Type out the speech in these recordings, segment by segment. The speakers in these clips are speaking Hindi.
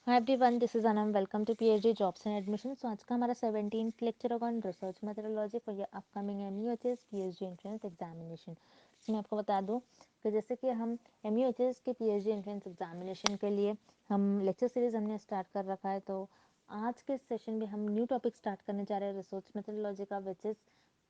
Hi everyone, this is Anam. Welcome to PhD jobs and admission. तो आज का हमारा 17th लेक्चर होगा on research methodology for your upcoming MUHS PhD entrance examination. इसमें आपको बता दूं कि जैसे कि हम एमयूएचएस के पीएचडी एंट्रेंस एग्जामिनेशन के लिए हम लेक्चर सीरीज हमने स्टार्ट कर रखा है। तो आज के सेशन में हम न्यू टॉपिक स्टार्ट करने जा रहे हैं रिसर्च मेथोडोलॉजी का, which is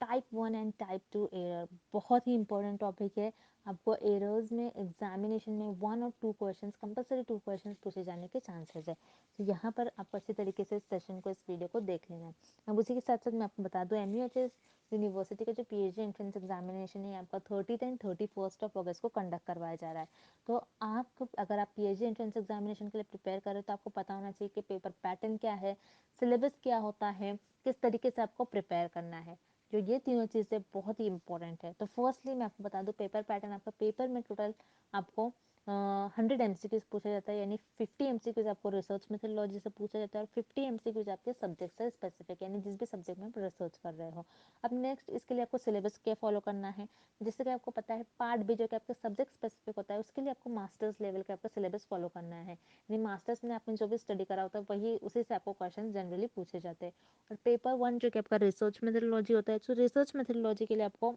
type 1 and type 2 error. बहुत ही इंपॉर्टेंट टॉपिक है। आपको एरर्स में एग्जामिनेशन में 1 और 2 क्वेश्चंस कंपलसरी 2 क्वेश्चंस पूछे जाने के चांसेस है। तो यहाँ पर आपको अच्छी तरीके से इस सेशन को, इस वीडियो को देख लेना है। अब उसी के साथ साथ मैं आपको बता दूं, एमयूएचएस यूनिवर्सिटी का जो पीएचडी एंट्रेंस एग्जामिनेशन है आपका 30 एंड 31 ऑफ अगस्त को कंडक्ट करवाया जा रहा है। तो आप अगर आप पीएचडी एंट्रेंस एग्जामिनेशन के लिए प्रिपेयर कर रहे हो तो आपको पता होना चाहिए कि पेपर पैटर्न क्या है, सिलेबस क्या होता है, किस तरीके से आपको प्रिपेयर करना है। जो ये तीनों चीज़ें बहुत ही इंपॉर्टेंट है। तो फर्स्टली मैं आपको बता दूं, पेपर पैटर्न आपका पेपर में टोटल आपको 100 एमसीक्यूज पूछा जाता है, यानी 50 एमसीक्यूज आपको रिसर्च मेथोडोलॉजी से पूछा जाता है और 50 एमसीक्यूज आपके सब्जेक्ट से स्पेसिफिक, यानी जिस भी सब्जेक्ट में आप रिसर्च कर रहे हो। अब नेक्स्ट इसके लिए आपको सिलेबस क्या फॉलो करना है। जैसे कि आपको पता है पार्ट बी जो कि आपका सब्जेक्ट स्पेसिफिक होता है, उसके लिए आपको मास्टर्स लेवल का आपका सिलेबस फॉलो करना है। यानी मास्टर्स में आपने जो भी स्टडी करा होता है वही उसी से आपको क्वेश्चन जनरली पूछे जाते हैं। और पेपर 1 जो कि आपका रिसर्च मेथोडोलॉजी होता है, तो रिसर्च मेथोडोलॉजी के लिए आपको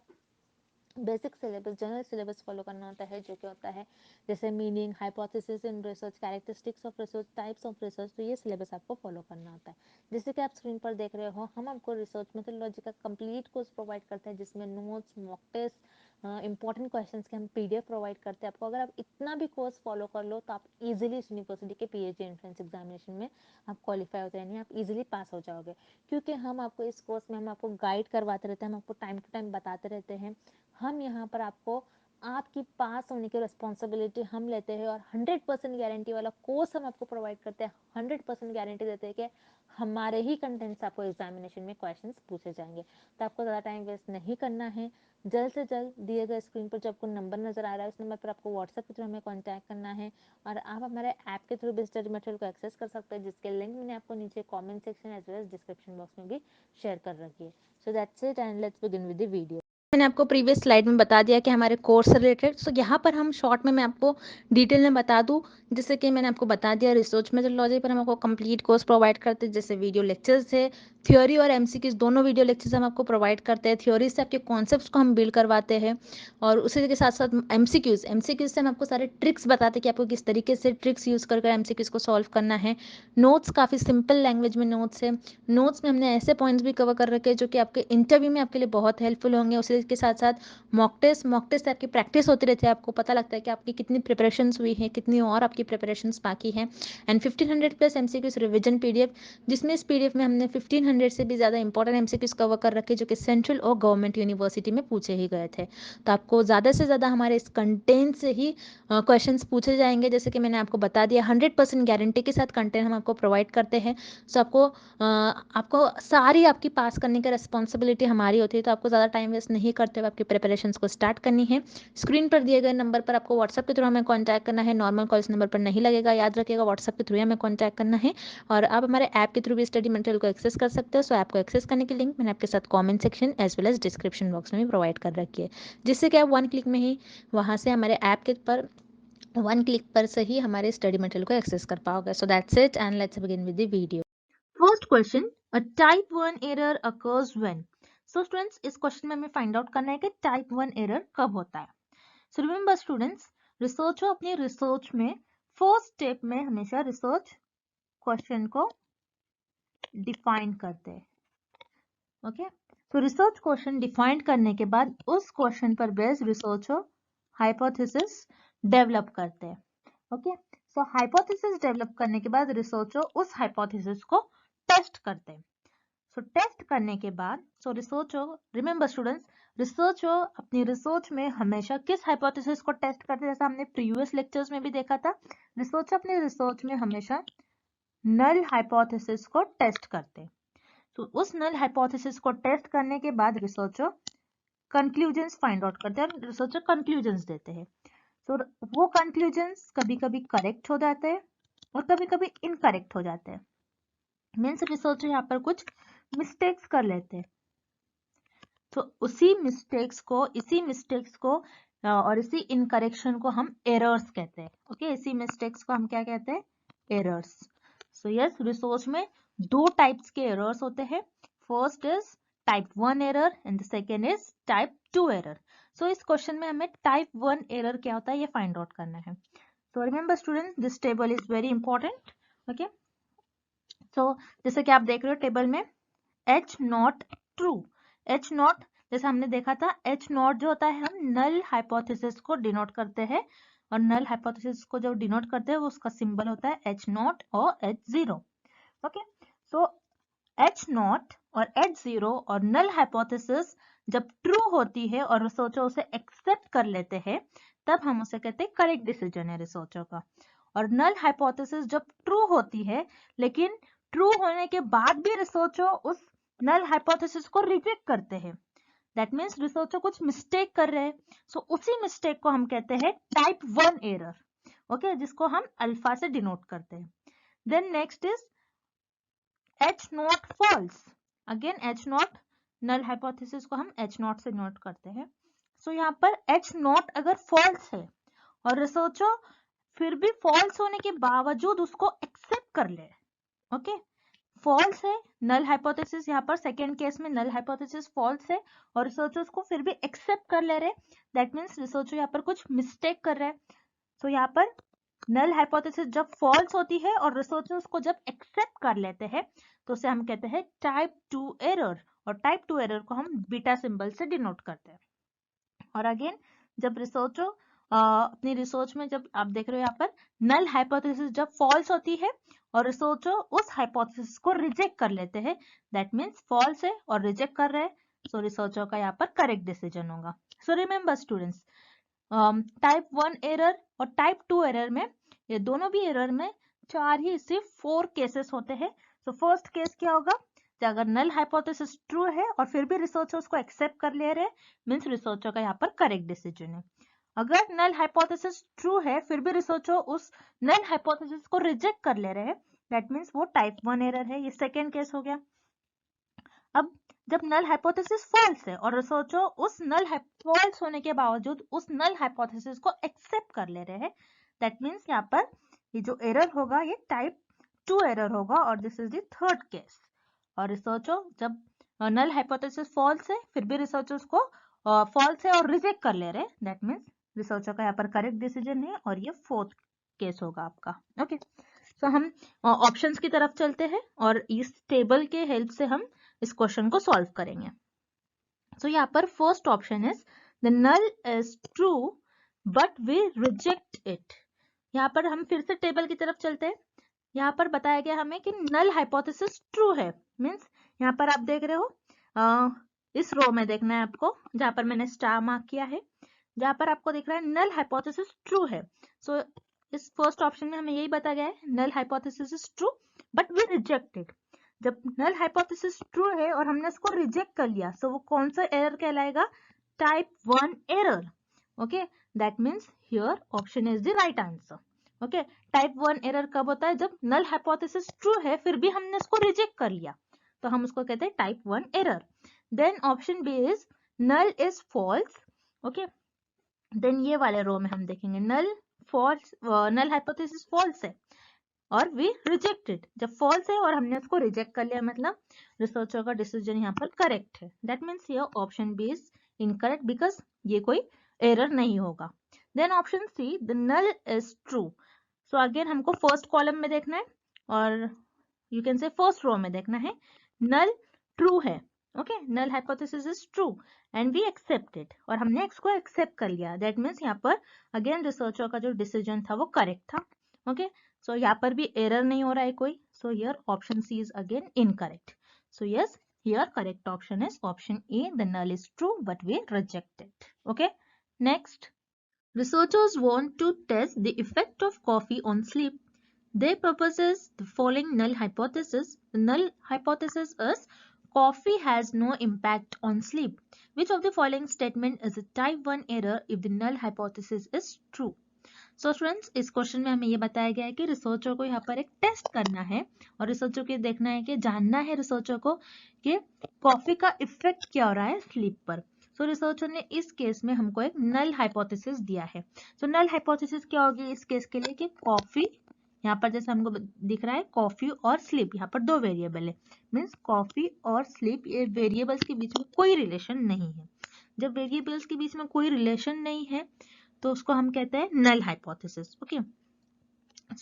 basic syllabus, general syllabus follow करना होता है, जो कि होता है जैसे meaning, hypothesis in research, characteristics of research, types of research. तो ये सिलेबस आपको फॉलो करना होता है। जैसे कि आप स्क्रीन पर देख रहे हो, हम आपको रिसर्च मेथोडोलॉजी का कंप्लीट कोर्स प्रोवाइड करते हैं, जिसमें notes, mock test, important questions के हम पीडीएफ प्रोवाइड करते हैं आपको। अगर आप इतना भी कोर्स फॉलो कर लो तो आप इजीली इस यूनिवर्सिटी के पीएचडी एंट्रेंस एग्जामिनेशन में आप क्वालिफाई होते हैं, यानी आप इजीली पास हो जाओगे। क्योंकि हम आपको इस कोर्स में हम आपको गाइड करवाते रहते हैं, हम आपको टाइम टू टाइम बताते रहते हैं। हम यहाँ पर आपको आपकी पास होने की रिस्पॉन्सिबिलिटी हम लेते हैं और 100% गारंटी वाला कोर्स हम आपको प्रोवाइड करते हैं। 100% गारंटी देते हैं कि हमारे ही कंटेंट से आपको एग्जामिनेशन में क्वेश्चंस पूछे जाएंगे। तो आपको ज़्यादा टाइम वेस्ट नहीं करना है। जल्द से जल्द दिए गए स्क्रीन पर जो आपको नंबर नजर आ रहा है, उस नंबर पर आपको व्हाट्सएप के थ्रू हमें कॉन्टैक्ट करना है और आप हमारे ऐप के थ्रू भी स्टडी मटेरियल को एक्सेस कर सकते हैं, जिसके लिंक मैंने आपको नीचे comment section as well as description box में भी शेयर कर रखी है। So that's it and let's begin with the video. मैंने आपको प्रीवियस स्लाइड में बता दिया कि हमारे कोर्स से रिलेटेड, सो यहाँ पर हम शॉर्ट में मैं आपको डिटेल में बता दूँ। जैसे कि मैंने आपको बता दिया, रिसर्च मेथोडोलॉजी पर हम आपको कंप्लीट कोर्स प्रोवाइड करते हैं, जैसे वीडियो लेक्चर्स है, थ्योरी और एमसीक्यूज दोनों वीडियो लेक्चर्स हम आपको प्रोवाइड करते हैं। थ्योरी से आपके कॉन्सेप्ट्स को हम बिल्ड करवाते हैं और उसी के साथ साथ एमसीक्यूज से हम आपको सारे ट्रिक्स बताते हैं कि आपको किस तरीके से ट्रिक्स यूज़ कर एमसीक्यूज को सॉल्व करना है। नोट्स काफ़ी सिंपल लैंग्वेज में नोट्स है। नोट्स में हमने ऐसे पॉइंट्स भी कवर कर रखे हैं जो कि आपके इंटरव्यू में आपके लिए बहुत हेल्पफुल होंगे। उसी के साथ साथ मॉक टेस्ट से आपकी प्रैक्टिस होती रहती है, आपको पता लगता है कि आपकी कितनी प्रिपरेशंस हुई है, कितनी और आपकी प्रिपरेशंस बाकी हैं। And 1500 plus MCQs revision PDF, जिसमें इस पीडीएफ में हमने 1500 से भी ज़्यादा इंपॉर्टेंट एमसीक्यूज कवर कर रखे जो कि सेंट्रल और गवर्नमेंट यूनिवर्सिटी में पूछे ही गए थे। तो आपको ज़्यादा से ज़्यादा हमारे इस कंटेंट से ही क्वेश्चन पूछे जाएंगे। जैसे कि मैंने आपको बता दिया, 100% गारंटी के साथ कंटेंट हम आपको प्रोवाइड करते हैं। सो आपको सारी आपकी पास करने की रिस्पॉन्सिबिलिटी हमारी होती है। तो आपको ज़्यादा टाइम वेस्ट नहीं करते हुए आपकी प्रिपरेशंस को स्टार्ट करनी है। स्क्रीन पर दिए गए नंबर पर आपको व्हाट्सएप के थ्रू हमें कॉन्टैक्ट करना है। नॉर्मल कॉल इस नंबर पर नहीं लगेगा, याद रखिएगा, व्हाट्सएप के थ्रू हमें कॉन्टैक्ट करना है। और आप हमारे ऐप के थ्रू भी स्टडी मटेरियल को एक्सेस कर सकते हो। सो ऐप को एक्सेस करने की लिंक मैंने आपके साथ comment section as well as description box में भी प्रोवाइड कर रखी है, जिससे कि आप 1 क्लिक में ही वहाँ से हमारे ऐप के पर 1 क्लिक पर से ही हमारे स्टडी मटेरियल को एक्सेस कर पाओगे। सो that's it and let's begin with the video. First question, a type 1 error occurs when. So students, इस क्वेश्चन में हमें फाइंड आउट करना है कि टाइप 1 एरर कब होता है। सो रिमेंबर स्टूडेंट्स, रिसर्चर अपनी रिसर्च में फर्स्ट स्टेप में हमेशा रिसर्च क्वेश्चन को डिफाइन करते हैं। ओके, तो रिसर्च क्वेश्चन डिफाइन करने के बाद उस क्वेश्चन पर बेस्ड रिसर्चर हाइपोथेसिस डेवलप करते हैं। ओके, सो हाइपोथेसिस डेवलप करने के बाद रिसर्चर उस हाइपोथेसिस को टेस्ट करते हैं। सो टेस्ट करने के बाद रिसर्चर, रिमेंबर स्टूडेंट्स, रिसर्चर अपनी रिसर्च में हमेशा किस हाइपोथेसिस को टेस्ट करते हैं, जैसा हमने प्रीवियस लेक्चर्स में भी देखा था। रिसर्चर अपनी रिसर्च में हमेशा नल हाइपोथेसिस को टेस्ट करते हैं। तो उस नल हाइपोथेसिस को टेस्ट करने के बाद रिसर्चर कंक्लूजन्स फाइंड आउट करते हैं और रिसर्चर कंक्लूजन्स देते हैं। तो वो कंक्लूजन्स कभी कभी करेक्ट हो जाते हैं और कभी कभी इनकरेक्ट हो जाते हैं। मीन्स रिसर्चर यहाँ पर कुछ मिस्टेक्स कर लेते हैं। तो इसी मिस्टेक्स को और इसी इनकरेक्शन को हम एरर्स कहते हैं। ओके, इसी मिस्टेक्स को हम क्या कहते हैं? एरर्स। सो यस, रिसर्च में दो टाइप्स के एरर्स होते हैं. First is type 1 error and the second is type 2 error. So इस क्वेश्चन में हमें टाइप 1 एरर क्या होता है ये फाइंड आउट करना है. So remember student, this table is very important. Okay, so जैसे कि आप देख रहे हो टेबल में H not true. H not जैसे हमने देखा था, H नॉट जो होता है हम नल हाइपोथेसिस को डिनोट करते हैं, और नल हाइपोथेसिस को जब डिनोट करते हैं वो उसका सिंबल होता है H नॉट और H0. Okay, so H not और H0 और नल हाइपोथेसिस जब ट्रू होती है और रिसर्चर उसे एक्सेप्ट कर लेते हैं, तब हम उसे कहते हैं करेक्ट डिसीजन है रिसर्चर का. और नल हाइपोथेसिस जब ट्रू होती है लेकिन ट्रू होने के बाद भी रिसर्चर उस नल हाइपोथेसिस को रिजेक्ट करते हैं, दैट मीन्स रिसर्चर कुछ मिस्टेक कर रहे हैं. सो उसी मिस्टेक को हम कहते हैं टाइप 1 एरर. ओके, जिसको हम अल्फा से डिनोट करते हैं. Then next is H not false. Again H not null hypothesis को हम H नॉट से नोट करते हैं. सो यहाँ पर H नॉट अगर फॉल्स है और रिसर्चर फिर भी फॉल्स होने के बावजूद उसको एक्सेप्ट कर ले, ओके, फॉल्स है नल हाइपोथेसिस, यहाँ पर सेकेंड केस में नल हाइपोथेसिस फॉल्स है और रिसर्चर्स को फिर भी एक्सेप्ट कर ले रहे, दैट मीन्स रिसर्चर यहाँ पर कुछ मिस्टेक कर रहे हैं. सो यहाँ पर नल हाइपोथेसिस जब फॉल्स होती है और रिसर्चर्स को जब एक्सेप्ट कर लेते हैं तो उसे हम कहते हैं टाइप 2 एरर, और टाइप 2 एरर को हम बीटा सिंबल से डिनोट करते हैं. और अगेन जब रिसर्चर अपनी रिसर्च में, जब आप देख रहे हो यहाँ पर नल हाइपोथेसिस जब फॉल्स होती है और रिसर्चर उस हाइपोथेसिस को रिजेक्ट कर लेते हैं, दैट मीन्स फॉल्स है और रिजेक्ट कर रहे हैं, सो रिसर्चर का यहाँ पर करेक्ट डिसीजन होगा. So remember students, type 1 error और टाइप 2 एरर में, ये दोनों भी एरर में सिर्फ 4 केसेस होते हैं. सो फर्स्ट केस क्या होगा, अगर नल हाइपोथेसिस ट्रू है और फिर भी रिसर्चर उसको एक्सेप्ट कर ले रहे हैं, मींस रिसर्चर का यहाँ पर करेक्ट डिसीजन है. अगर नल हाइपोथेसिस ट्रू है फिर भी रिसर्चर उस नल हाइपोथेसिस को रिजेक्ट कर ले रहे हैं, दैट मीन्स वो टाइप 1 एरर है. ये सेकेंड केस हो गया. अब जब नल हाइपोथेसिस फॉल्स है और रिसर्चर उस फॉल्स होने के बावजूद उस नल हाइपोथेसिस को एक्सेप्ट कर ले रहे हैं, दैट मीन्स यहाँ पर ये जो एरर होगा ये टाइप 2 एरर होगा, और this is the third case. और रिसर्चर जब नल हाइपोथेसिस फॉल्स है फिर भी रिसर्चर उसको फॉल्स है और रिजेक्ट कर ले रहे हैं, दैट मीन्स रिसर्चर का यहाँ पर करेक्ट डिसीजन है, और ये फोर्थ केस होगा आपका. ओके, सो हम ऑप्शंस की तरफ चलते हैं और इस टेबल के हेल्प से हम इस क्वेश्चन को सॉल्व करेंगे. सो यहाँ पर first option is the null is true but we reject it. यहाँ पर हम फिर से टेबल की तरफ चलते हैं. यहाँ पर बताया गया हमें कि नल हाइपोथेसिस ट्रू है, मींस यहाँ पर आप देख रहे हो इस रो में देखना है आपको, जहाँ पर मैंने स्टार मार्क किया है, जहाँ पर आपको दिख रहा है नल हाइपोथेसिस ट्रू है. सो इस फर्स्ट ऑप्शन में हमें यही बताया गया है, null hypothesis is true but we reject it. जब नल हाइपोथेसिस ट्रू है और हमने इसको रिजेक्ट कर लिया, सो वो कौन सा एरर कहलाएगा, type 1 error. Okay, that means here option is the right answer. Okay, type 1 error कब होता है, जब नल हाइपोथेसिस ट्रू है फिर भी हमने इसको रिजेक्ट कर लिया, तो हम उसको कहते हैं type 1 error. Then option B is null is false. Okay, then ये वाले रो में हम देखेंगे नल हाइपोथेसिस फॉल्स है और वी रिजेक्टेड. जब फॉल्स है और हमने उसको रिजेक्ट कर लिया, मतलब रिसर्चर का डिसीजन यहाँ पर करेक्ट है, दैट मीन्स ये option B is incorrect because ये कोई एरर नहीं होगा. Then option C the null is true. So again हमको फर्स्ट कॉलम में देखना है और you can say first row में देखना है, नल ट्रू है. Okay, null hypothesis is true and we accept it, और हमने इसको एक्सेप्ट कर लिया, दैट मीन्स यहाँ पर अगेन रिसर्चर का जो डिसीजन था वो करेक्ट था. ओके, सो यहाँ पर भी एरर नहीं हो रहा है कोई, so here option C is again incorrect. So yes, here correct option is option A, the null is true but we reject it. Okay, next, researchers want to test the effect of coffee on sleep. They proposes the following null hypothesis. The null hypothesis is coffee has no impact on sleep. Which of the following statement is a type 1 error if the null hypothesis is true? So students, इस क्वेश्चन में हमें ये बताया गया है कि रिसर्चर को यहाँ पर एक टेस्ट करना है और रिसर्चर को देखना है कि जानना है रिसर्चर को कि कॉफी का इफेक्ट क्या हो रहा है स्लीप पर. सो रिसर्चर ने इस केस में हमको एक नल हाइपोथेसिस दिया है. सो नल हाइपोथेसिस क्या होगी इस केस के लिए कि कॉफी यहाँ पर जैसे हमको दिख रहा है कॉफी और स्लीप, यहाँ पर दो वेरिएबल है, मीन्स कॉफी और स्लीप ये वेरिएबल्स के बीच में कोई रिलेशन नहीं है। जब वेरिएबल्स के बीच में कोई रिलेशन नहीं है तो उसको हम कहते हैं नल हाइपोथेसिस। ओके,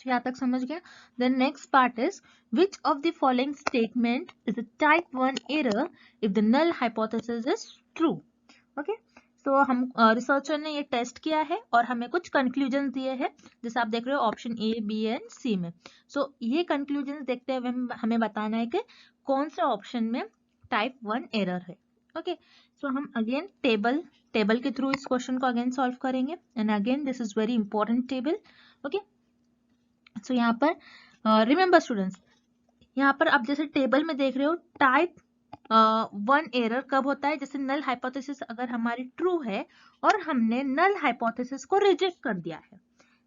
यहाँ तक समझ गया। The next part is which of the following statement is a type 1 error if the null hypothesis is true. Okay, तो हम रिसर्चर ने ये टेस्ट किया है और हमें कुछ कंक्लूजन दिए हैं, जैसे आप देख रहे हो ऑप्शन ए, बी एंड सी में। सो ये कंक्लूजन देखते हुए हमें बताना है कि कौन से ऑप्शन में टाइप 1 एरर है। ओके, सो हम अगेन टेबल के थ्रू इस क्वेश्चन को अगेन सॉल्व करेंगे, and again this is very important table. Okay, so यहाँ पर रिमेंबर स्टूडेंट्स, यहाँ पर आप जैसे टेबल में देख रहे हो टाइप 1 एरर कब होता है, जैसे नल हाइपोथेसिस अगर हमारी ट्रू है और हमने नल हाइपोथेसिस को रिजेक्ट कर दिया है,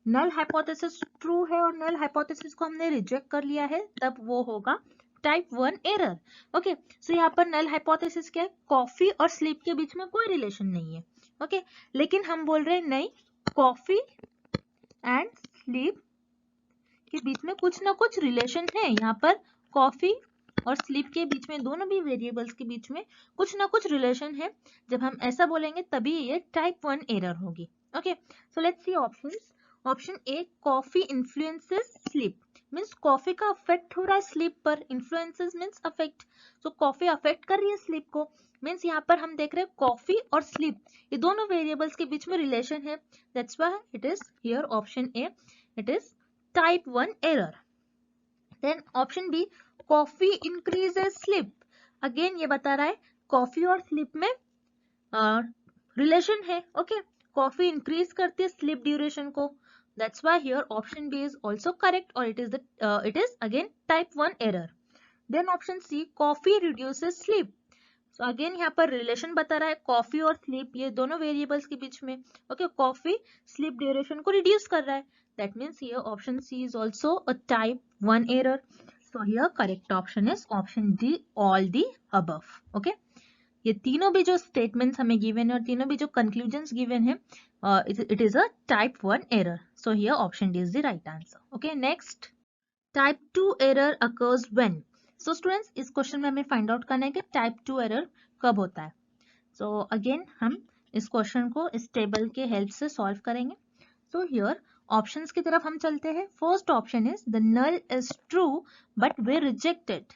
नल हाइपोथेसिस ट्रू है और नल हाइपोथेसिस को हमने रिजेक्ट कर लिया है, तब वो होगा टाइप 1 एरर। ओके, सो यहाँ पर नल हाइपोथेसिस क्या है, कॉफी और स्लीप के बीच में कोई रिलेशन नहीं है। ओके, लेकिन हम बोल रहे हैं नहीं, कॉफी एंड स्लीप के बीच में कुछ ना कुछ रिलेशन है। यहाँ पर कॉफी और स्लीप के बीच में, दोनों भी वेरिएबल्स के बीच में कुछ ना कुछ रिलेशन है। जब हम ऐसा बोलेंगे तभी ये टाइप 1 एरर होगी। Okay, so let's see options. Option A, coffee influences sleep, means coffee का अफेक्ट हो रहा है स्लीप पर, इन्फ्लुएंसेस मींस अफेक्ट, सो कॉफी अफेक्ट कर रही है स्लीप को, मींस यहाँ पर हम देख रहे हैं कॉफी और स्लीप ये दोनों वेरिएबल्स के बीच में रिलेशन है, that's why it is here option A, it is type 1 error. Then option B, coffee increases sleep. Again ये बता रहा है कॉफी और स्लीप में रिलेशन है। ओके, कॉफी इंक्रीज करती है स्लीप ड्यूरेशन को, that's why here option B is also correct, or it is again type 1 error. Then option C, coffee reduces sleep. So again यहाँ पर रिलेशन बता रहा है कॉफी और स्लीप ये दोनों वेरिएबल्स के बीच में। ओके, कॉफी स्लीप ड्यूरेशन को रिड्यूस कर रहा है, that means here option C is also a type 1 error. So here correct option is option D, all the above. Okay, ये तीनों भी जो स्टेटमेंट्स हमें गिवन है और तीनों भी जो कंक्लूजन्स गिवन है, it is a type 1 error. So here option D is the right answer. Okay, next, type 2 error occurs when. So students इस क्वेश्चन में हमें फाइंड आउट करना है कि टाइप 2 एरर कब होता है। सो अगेन हम इस क्वेश्चन को इस टेबल के हेल्प से सॉल्व करेंगे। सो हियर ऑप्शंस की तरफ हम चलते हैं। First option is the null is true but we rejected.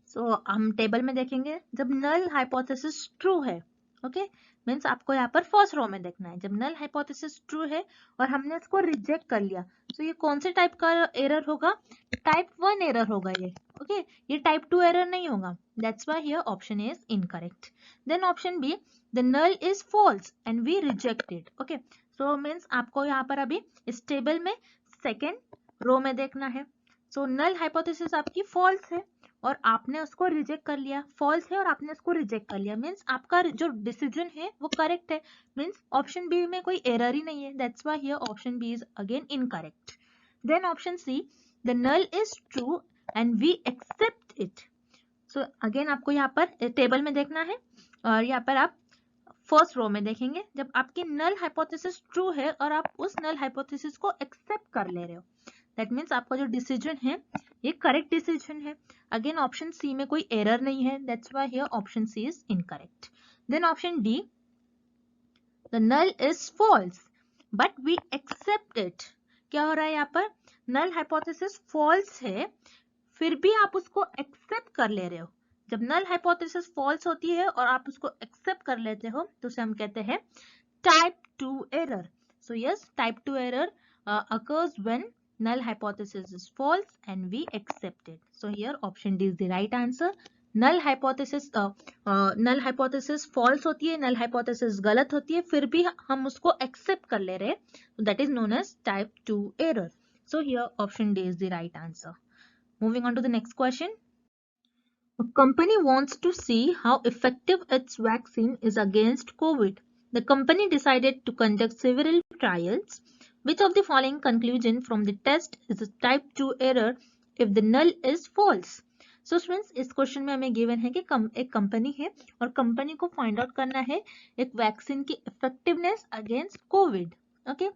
So हम टेबल में देखेंगे जब नल हाइपोथेसिस ट्रू है, ओके, मीन्स आपको यहाँ पर फर्स्ट रो में देखना है, जब नल हाइपोथेसिस ट्रू है और हमने इसको रिजेक्ट कर लिया, तो ये कौन से टाइप का एरर होगा, टाइप 1 एरर होगा ये। ओके, ये टाइप 2 एरर नहीं होगा, that's why here option is incorrect. Then option B, the null is false and we rejected. Okay, so means आपको यहाँ पर अभी इस टेबल में सेकेंड रो में देखना है। सो नल हाइपोथेसिस आपकी फॉल्स है और आपने उसको रिजेक्ट कर लिया, फॉल्स है और आपने उसको रिजेक्ट कर लिया, मीन्स आपका जो डिसीजन है वो करेक्ट है, मीन्स ऑप्शन बी में कोई एरर ही नहीं है, that's why here option B is again incorrect. Then option C, the null is true and we accept it. So again आपको यहाँ पर टेबल में देखना है और यहाँ पर आप फर्स्ट रो में देखेंगे, जब आपकी नल हाइपोथेसिस ट्रू है और आप उस नल हाइपोथेसिस को एक्सेप्ट कर ले रहे हो, दैट मीन्स आपका जो डिसीजन है ये करेक्ट डिसीजन है। अगेन ऑप्शन सी में कोई एरर नहीं है, that's why here option C is incorrect. Then option D, the null is false but we accept it. क्या हो रहा है यहाँ पर, नल हाइपोथेसिस फॉल्स है फिर भी आप उसको एक्सेप्ट कर ले रहे हो। जब नल हाइपोथेसिस फॉल्स होती है और आप उसको एक्सेप्ट कर लेते हो तो उसे हम कहते हैं type 2 error. So yes, type 2 error occurs when null hypothesis is false and we accept it. So here option D is the right answer. null hypothesis false होती है, null hypothesis गलत होती है, फिर भी हम उसको accept कर ले रहे हैं, so that is known as type 2 error. So here option D is the right answer. Moving on to the next question. A company wants to see how effective its vaccine is against COVID. The company decided to conduct several trials. Which of the following conclusion from the test is a type 2 error if the null is false? So friends, इस क्वेश्चन में हमें गिवन है कि एक कंपनी है और कंपनी को फाइंड आउट करना है एक वैक्सीन की इफेक्टिवनेस अगेंस्ट कोविड। ओके,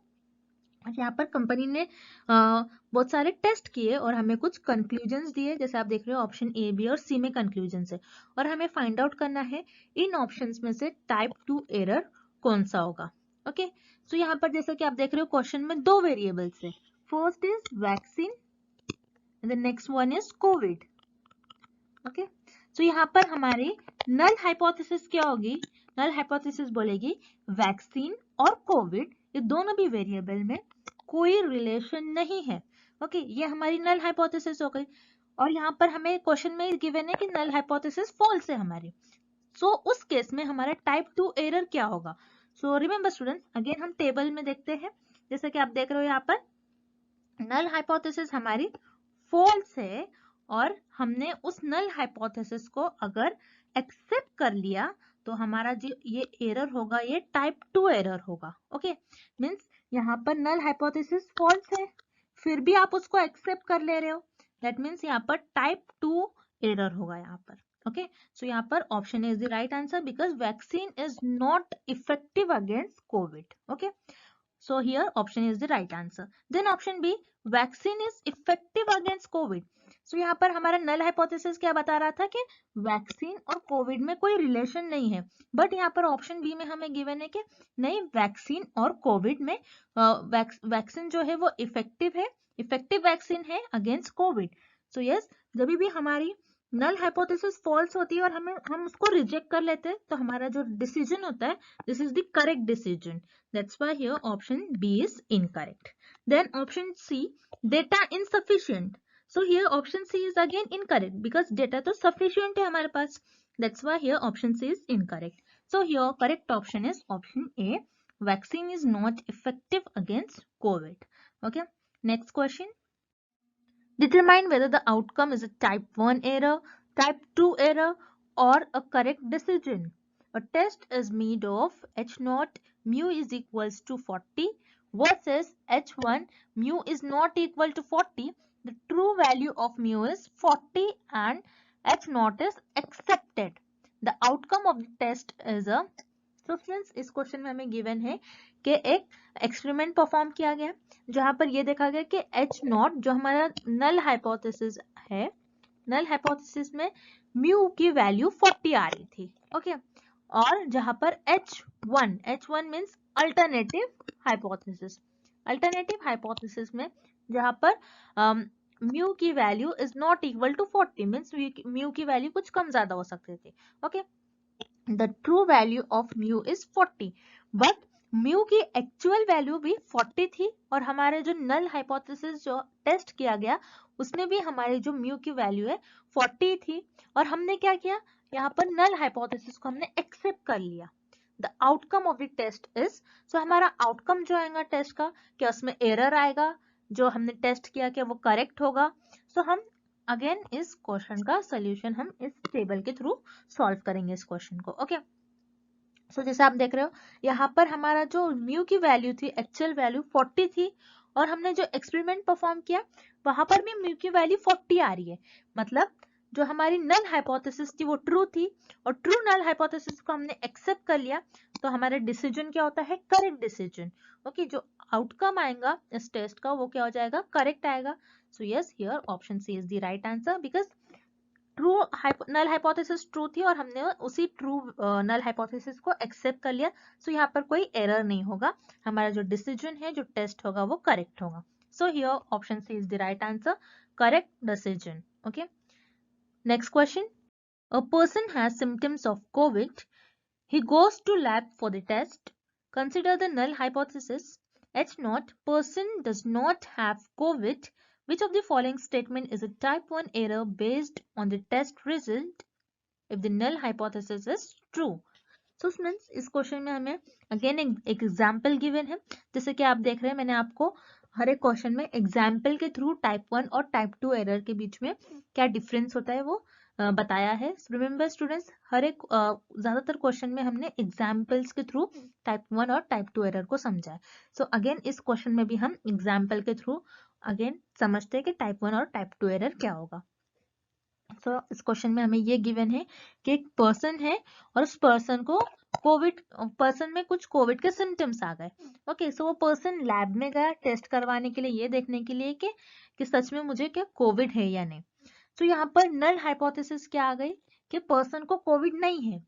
यहाँ पर कंपनी ने बहुत सारे टेस्ट किए और हमें कुछ कंक्लूजन्स दिए, जैसे आप देख रहे हो ऑप्शन ए, बी और सी में कंक्लूजन्स है, और हमें फाइंड आउट करना है इन ऑप्शंस में से टाइप 2 एरर कौन सा होगा। ओके, सो यहाँ पर जैसा कि आप देख रहे हो क्वेश्चन में दो वेरिएबल्स है, first is vaccine and the next one is covid. Okay, so यहाँ पर हमारी नल हाइपोथेसिस क्या होगी, नल हाइपोथेसिस बोलेगी वैक्सीन और कोविड ये दोनों भी वेरिएबल में कोई रिलेशन नहीं है। ओके, ये हमारी नल हाइपोथेसिस हो गई, और यहाँ पर हमें क्वेश्चन में गिवन है कि नल हाइपोथेसिस फॉल्स है हमारी। सो उस केस में हमारा टाइप 2 एरर क्या होगा। सो रिमेंबर स्टूडेंट्स, अगेन हम टेबल में देखते हैं, जैसे कि आप देख रहे हो यहाँ पर नल हाइपोथेसिस हमारी फॉल्स है, और हमने उस नल हाइपोथेसिस को अगर एक्सेप्ट कर लिया तो हमारा जो ये एरर होगा ये टाइप 2 एरर होगा। ओके, मींस यहाँ पर नल हाइपोथेसिस फॉल्स है, फिर भी आप उसको एक्सेप्ट कर ले रहे हो, दैट मीन्स यहाँ पर टाइप 2 एरर होगा यहाँ पर। ओके, सो यहाँ पर option is the right answer because vaccine is not effective against Covid. Okay, so here option is the right answer. Then option B, vaccine is effective against COVID. So यहाँ पर हमारा null hypothesis क्या बता रहा था कि वैक्सीन और कोविड में कोई रिलेशन नहीं है, बट यहाँ पर ऑप्शन बी में हमें गिवन है कि नहीं, वैक्सीन और कोविड में वैक्सीन जो है वो इफेक्टिव है, इफेक्टिव वैक्सीन है अगेंस्ट कोविड। सो यस, जब भी हमारी नल हाइपोथेसिस फॉल्स होती है और हम उसको रिजेक्ट कर लेते हैं तो हमारा जो डिसीजन होता है this is the correct decision. That's why here option B is incorrect. Then option C, data insufficient. So here option C is again incorrect because data तो sufficient है हमारे पास. That's why here option C is incorrect. So here correct option is option A. Vaccine is not effective against COVID. Okay. Next question. Determine whether the outcome is a type 1 error, type 2 error, or a correct decision. A test is made of H0 mu is equals to 40 versus H1 mu is not equal to 40. The true value of mu is 40 and H0 is accepted. The outcome of the test is a, so friends इस क्वेश्चन में हमें गिवन है कि एक एक्सपेरिमेंट परफॉर्म किया गया जहां पर ये देखा गया कि H0 जो हमारा नल हाइपोथेसिस है, नल हाइपोथेसिस में म्यू की वैल्यू 40 आ रही थी। ओके, और जहां पर H1 means alternative hypothesis, alternative hypothesis में जहां पर म्यू की value is not equal to 40 means mu की वैल्यू कुछ कम ज्यादा हो सकती थी। Okay, the true value of mu is 40 but mu की एक्चुअल वैल्यू भी 40 थी, और हमारे जो नल हाइपोथेसिस जो टेस्ट किया गया उसमें भी हमारी जो म्यू की वैल्यू है 40 थी, और हमने क्या किया यहाँ पर नल हाइपोथेसिस को हमने एक्सेप्ट कर लिया। The outcome of the test is, so हमारा आउटकम जो आएगा टेस्ट का, क्या उसमें एरर आएगा, जो हमने टेस्ट किया क्या वो करेक्ट होगा। सो हम अगेन इस क्वेश्चन का सोल्यूशन हम इस टेबल के थ्रू सॉल्व करेंगे इस क्वेश्चन को। ओके, सो जैसे आप देख रहे हो यहाँ पर हमारा जो म्यू की वैल्यू थी एक्चुअल वैल्यू 40 थी, और हमने जो एक्सपेरिमेंट परफॉर्म किया वहां पर भी म्यू की वैल्यू 40 आ रही है, मतलब जो हमारी नल हाइपोथेसिस थी वो ट्रू थी, और ट्रू नल हाइपोथेसिस को हमने एक्सेप्ट कर लिया, तो हमारा डिसीजन क्या होता है, करेक्ट डिसीजन। ओके, जो आउटकम आएगा इस टेस्ट का वो क्या हो जाएगा, करेक्ट आएगा। So yes, here option C is the right answer because true null hypothesis true थी और हमने उसी ट्रू नल हाइपोथेसिस को एक्सेप्ट कर लिया। सो यहाँ पर कोई एरर नहीं होगा, हमारा जो डिसीजन है जो टेस्ट होगा वो करेक्ट होगा। So here option C is the right answer, correct decision. Okay, next question. A person has symptoms of Covid, he goes to lab for the test. Consider the null hypothesis. H0 person does not have COVID. Which of the following statement is a type 1 error based on the test result if the null hypothesis is true? So students, इस क्वेश्चन में हमें अगेन एक एग्जाम्पल गिवन है, जैसे कि आप देख रहे हैं मैंने आपको हर एक क्वेश्चन में एग्जाम्पल के थ्रू टाइप 1 और टाइप 2 एरर के बीच में क्या डिफरेंस होता है वो बताया है। रिमेंबर स्टूडेंट्स, हर एक ज्यादातर क्वेश्चन में हमने एग्जाम्पल्स के थ्रू टाइप 1 और टाइप 2 एरर को समझा है। सो अगेन इस क्वेश्चन में भी हम एग्जाम्पल के थ्रू अगेन समझते हैं कि टाइप 1 और टाइप 2 एरर क्या होगा। सो इस क्वेश्चन में हमें ये गिवन है कि एक पर्सन है और उस पर्सन को पर्सन में कुछ कोविड के सिम्टम्स आ गए। ओके, सो वो पर्सन लैब में गया टेस्ट करवाने के लिए, ये देखने के लिए कि सच में मुझे क्या कोविड है या नहीं। तो यहाँ पर नल हाइपोथेसिस क्या आ गई कि पर्सन को कोविड नहीं है।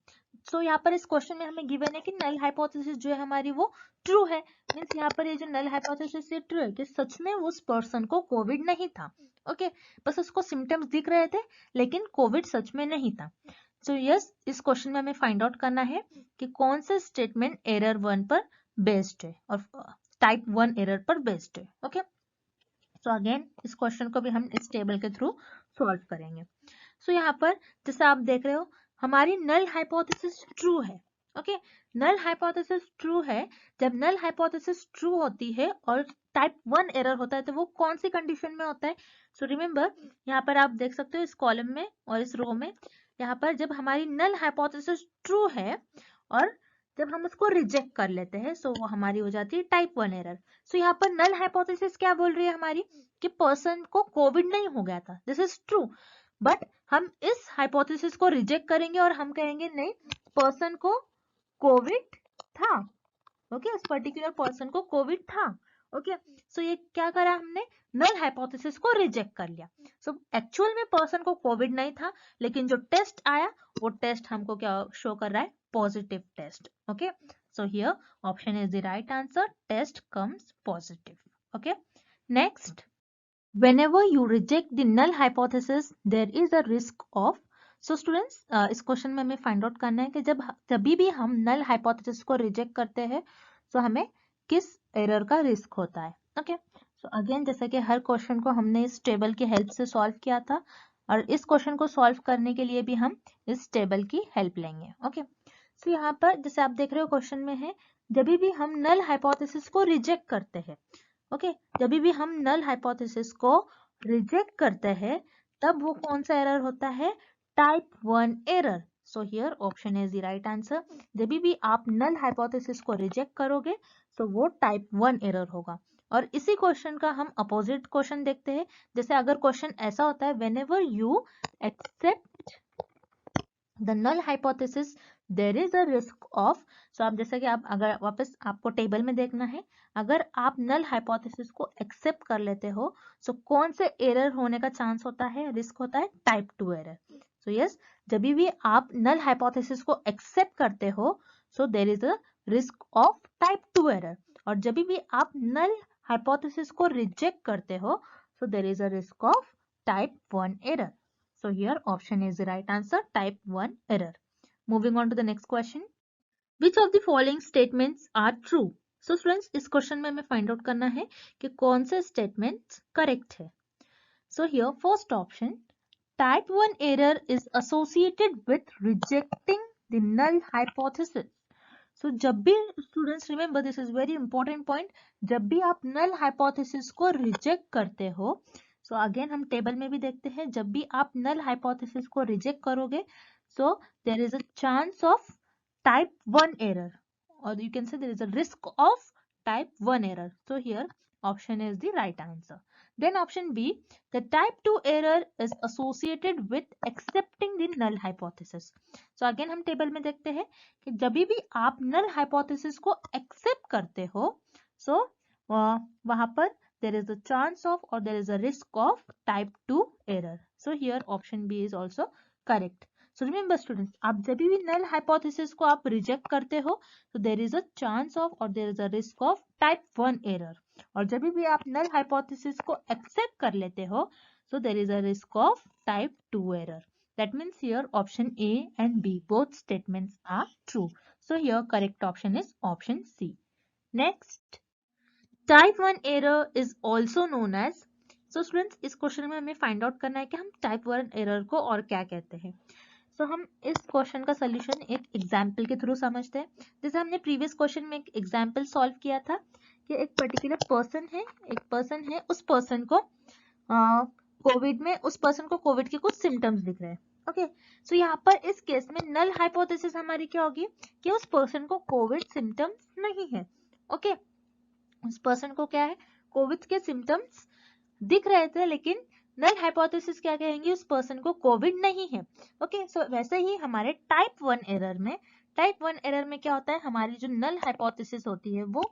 सो यहाँ पर इस क्वेश्चन में हमें गिवन है कि नल हाइपोथेसिस जो है हमारी वो ट्रू है। मीन्स यहाँ पर ये जो नल हाइपोथेसिस ये ट्रू है कि सच में उस पर्सन को कोविड नहीं था। ओके, बस उसको सिम्टम्स दिख रहे थे लेकिन कोविड सच में नहीं था। सो यस, इस क्वेश्चन में हमें फाइंड आउट करना है कि कौन से स्टेटमेंट एरर 1 पर बेस्ड है और टाइप 1 एरर पर बेस्ड है। ओके, सो अगेन इस क्वेश्चन को भी हम इस टेबल के थ्रू सॉल्व करेंगे। सो यहाँ पर जैसे आप देख रहे हो हमारी नल हाइपोथेसिस ट्रू है। ओके, नल हाइपोथेसिस ट्रू है। जब नल हाइपोथेसिस ट्रू होती है और टाइप 1 एरर होता है तो वो कौन सी कंडीशन में होता है? सो रिमेम्बर, यहाँ पर आप देख सकते हो इस कॉलम में और इस रो में, यहाँ पर जब हमारी नल हाइपोथेसिस ट्रू है और जब हम उसको रिजेक्ट कर लेते हैं सो वो हमारी हो जाती है टाइप 1 एरर। सो यहाँ पर नल हाइपोथेसिस क्या बोल रही है हमारी कि पर्सन को कोविड नहीं हो गया था, दिस इज ट्रू। बट हम इस हाइपोथेसिस को रिजेक्ट करेंगे और हम कहेंगे नहीं, पर्सन को कोविड था। ओके, उस पर्टिकुलर पर्सन को कोविड था। ओके, सो ये क्या करा हमने, नल हाइपोथेसिस को रिजेक्ट कर लिया। सो एक्चुअल में पर्सन को कोविड नहीं था लेकिन जो टेस्ट आया वो टेस्ट हमको क्या शो कर रहा है, positive test. Okay, so here option is the right answer, test comes positive. Okay, next, whenever you reject the null hypothesis there is a risk of। so students, इस क्वेश्चन में हमें फाइंड आउट करना है कि जब भी हम नल हाइपोथेसिस को रिजेक्ट करते हैं तो हमें किस एरर का रिस्क होता है। ओके, सो अगेन जैसे कि हर क्वेश्चन को हमने इस टेबल की हेल्प से सॉल्व किया था और इस क्वेश्चन को सॉल्व करने के लिए भी हम इस टेबल की हेल्प लेंगे। ओके, सो यहाँ पर जैसे आप देख रहे हो क्वेश्चन में है, जब भी हम नल हाइपोथेसिस को रिजेक्ट करते हैं, ओके, जब भी हम नल हाइपोथेसिस को रिजेक्ट करते हैं तब वो कौन सा एरर होता है, type 1 error. So here option is the right answer. जब भी आप नल हाइपोथेसिस को रिजेक्ट करोगे तो वो टाइप 1 एरर होगा। और इसी क्वेश्चन का हम अपोजिट क्वेश्चन देखते हैं। जैसे अगर क्वेश्चन ऐसा होता है, whenever you accept the null hypothesis there is a risk of। सो आप जैसे कि आप अगर वापस आपको टेबल में देखना है, अगर आप नल हाइपोथेसिस को एक्सेप्ट कर लेते हो सो कौन से एरर होने का चांस होता है, रिस्क होता है टाइप 2 एरर। सो यस, जब भी आप नल हाइपोथेसिस को एक्सेप्ट करते हो so there is a risk of type 2 error, और जब भी आप नल हाइपोथेसिस को रिजेक्ट करते हो so there is a risk of type 1 error. So here option is the right answer, type 1 error. Moving on to the next question. Which of the following statements are true? So friends, इस क्वेश्चन में हमें फाइंड आउट करना है कि कौन से स्टेटमेंट्स करेक्ट है। So here first option, type 1 error is associated with rejecting the null hypothesis. So जब भी students remember, this is very important point, जब भी आप नल हाइपोथेसिस को रिजेक्ट करते हो सो अगेन हम टेबल में भी देखते हैं, जब भी आप नल हाइपोथेसिस को रिजेक्ट करोगे so there is a chance of type 1 error और you can say there is a risk of type 1 error. So here option is the right answer. Then option B, the type 2 error is associated with accepting the null hypothesis. So again हम टेबल में देखते हैं कि जब भी आप नल हाइपोथेसिस को एक्सेप्ट करते हो सो वहां पर there is a chance of or there is a risk of type 2 error. So here option B is also correct. So remember students, आप जब भी नल हाइपोथेसिस को आप रिजेक्ट करते हो तो there is a chance of or there is a risk of type 1 error, और जब भी आप नल हाइपोथेसिस को एक्सेप्ट कर लेते हो so there is a risk of type 2 error. That means here option A and B both statements are true. So here correct option is option C. Next, type 1 error is also known as. So students, इस क्वेश्चन में हमें फाइंड आउट करना है कि हम टाइप 1 एरर को और क्या कहते हैं। सो हम इस क्वेश्चन का सोल्यूशन एक एग्जाम्पल के थ्रू समझते हैं। जैसे हमने प्रीवियस क्वेश्चन में एक एग्जाम्पल सॉल्व किया था कि एक पर्टिकुलर पर्सन है, उस पर्सन को कोविड के कुछ सिम्टम्स दिख रहे हैं। ओके, सो यहाँ पर इस केस में नल हाइपोथेसिस हमारी क्या होगी कि उस पर्सन को कोविड सिम्टम्स नहीं है। ओके, उस पर्सन को क्या है, कोविड के सिम्टम्स दिख रहे थे लेकिन नल हाइपोथेसिस क्या कहेंगे, उस पर्सन को कोविड नहीं है। ओके, सो वैसे ही हमारे टाइप 1 एरर में क्या होता है, हमारी जो नल हाइपोथेसिस होती है वो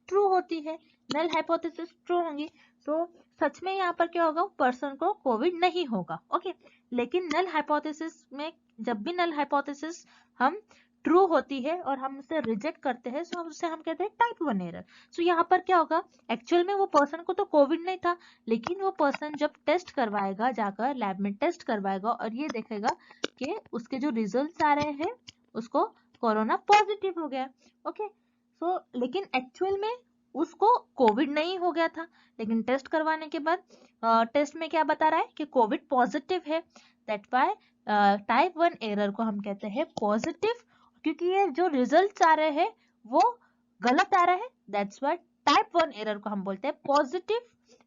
ट्रू होती है। नल हाइपोथेसिस ट्रू होंगी तो सच में यहाँ पर क्या होगा, पर्सन को कोविड नहीं होगा। ओके, लेकिन नल हाइपोथेसिस में जब भी नल हाइपोथेसिस हम ट्रू होती है और हम उसे रिजेक्ट करते हैं, सो उसे हम कहते हैं टाइप 1 एरर। सो यहाँ पर क्या होगा, एक्चुअल में वो पर्सन को तो कोविड नहीं था, लेकिन वो पर्सन जब टेस्ट करवाएगा, जाकर लैब में टेस्ट करवाएगा और ये देखेगा कि उसके जो रिजल्ट्स आ रहे हैं उसको कोरोना पॉजिटिव हो गया। ओके, सो लेकिन एक्चुअल में उसको कोविड नहीं हो गया था, लेकिन टेस्ट करवाने के बाद टेस्ट में क्या बता रहा है कि कोविड पॉजिटिव है। दैट वाई टाइप 1 एरर को हम कहते हैं पॉजिटिव, क्योंकि ये जो रिजल्ट्स आ रहे हैं वो गलत आ रहे हैं। दैट्स वाई टाइप 1 एरर को हम बोलते हैं पॉजिटिव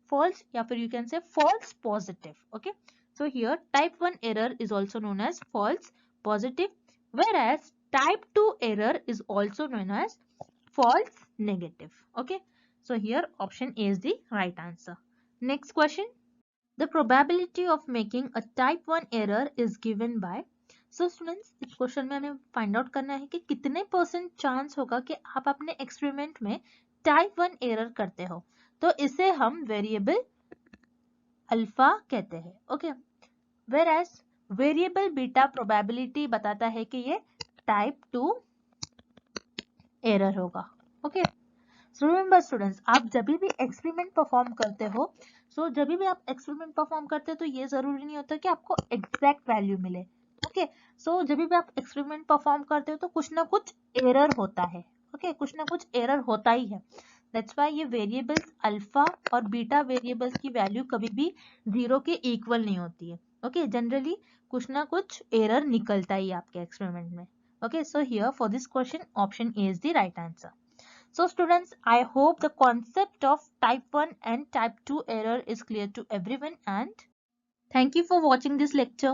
false, या फिर you can say false positive. Okay, so here type 1 error is also known as false positive, whereas type 2 error is also known as false negative. Okay, so here option A is the right answer. Next question, the probability of making a type 1 error is given by, so students इस क्वेश्चन में हमें फाइंड आउट करना है कि कितने परसेंट चांस होगा कि आप अपने एक्सपेरिमेंट में टाइप 1 एरर करते हो। तो इसे हम वेरिएबल अल्फा कहते हैं। Okay, whereas variable beta probability बताता है कि ये टाइप 2 एरर होगा। ओके, सो रिमेंबर स्टूडेंट्स, आप जब भी एक्सपेरिमेंट परफॉर्म करते हो, सो जब भी आप एक्सपेरिमेंट परफॉर्म करते हो तो ये जरूरी नहीं होता कि आपको एग्जैक्ट वैल्यू मिले। ओके, सो जब भी आप एक्सपेरिमेंट परफॉर्म करते हो तो कुछ ना कुछ एरर होता है। ओके, कुछ ना कुछ एरर होता ही है। दैट्स वाई ये वेरिएबल्स अल्फा और बीटा वेरिएबल्स की वैल्यू कभी भी 0 के इक्वल नहीं होती है। ओके, जनरली कुछ ना कुछ एरर निकलता ही आपके एक्सपेरिमेंट में। Okay, so here for this question option A is the right answer. So students, I hope the concept of type 1 and type 2 error is clear to everyone, and thank you for watching this lecture.